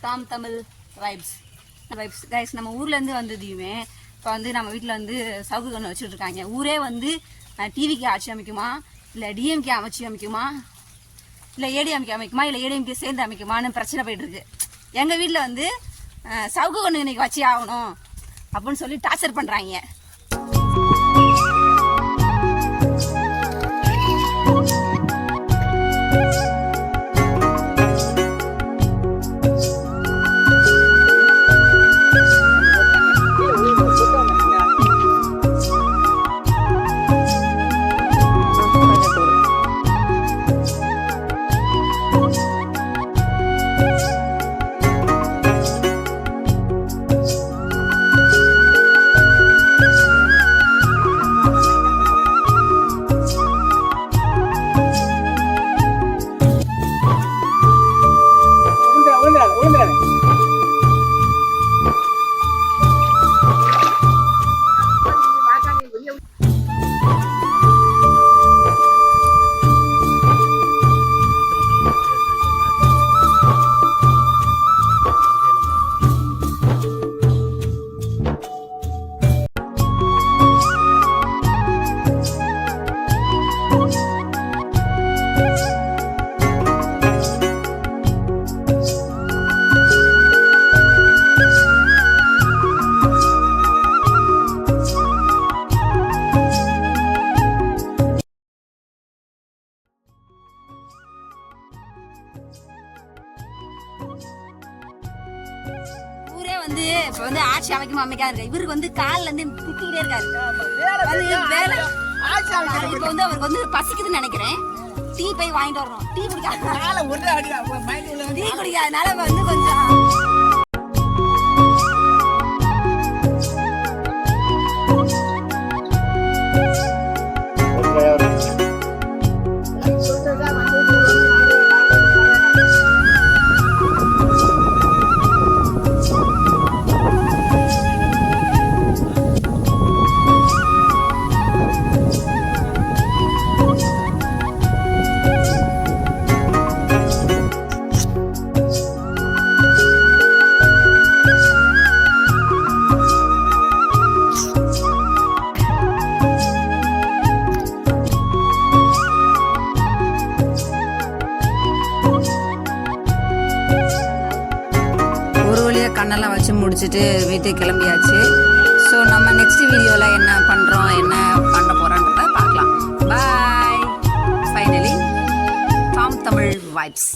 Tom Tamil vibes guys. நம்ம ஊர்லேருந்து வந்ததையுமே இப்போ வந்து நம்ம வீட்டில் வந்து சவுக்கு கண்ணு வச்சுட்டு இருக்காங்க. ஊரே வந்து டிவிக்கு ஆட்சி அமைக்குமா, இல்லை டிஎம்கே ஆட்சி அமைக்குமா, இல்லை ஏடிஎம்கே அமைக்குமா, இல்லை ஏடிஎம்கே சேர்ந்து அமைக்குமான்னு பிரச்சனை போயிட்டு இருக்கு. எங்கள் வீட்டில் வந்து சவுக்கு கண்ணு இன்னைக்கு வச்சு ஆகணும் அப்படின்னு சொல்லி டார்ச்சர் பண்ணுறாங்க. ஊரே வந்து இப்ப வந்து ஆட்சி அமைக்கமா அமைக்காது. இவருக்கு வந்து கால்ல இருந்து குத்திக்கிட்டே இருக்காரு. வேலை இப்ப வந்து அவருக்கு வந்து பசிக்குதுன்னு நினைக்கிறேன். டீ போய் வாங்கிட்டு வரணும். டீ குடிக்காதனால வந்து கொஞ்சம் கண்ணெல்லாம் வச்சு முடிச்சுட்டு வீட்டுக்கு கிளம்பியாச்சு. ஸோ நம்ம நெக்ஸ்ட் வீடியோவில் என்ன பண்ணுறோம், என்ன பண்ண போகிறோன்றதை பார்க்கலாம். Bye. Finally Tom Tamil vibes.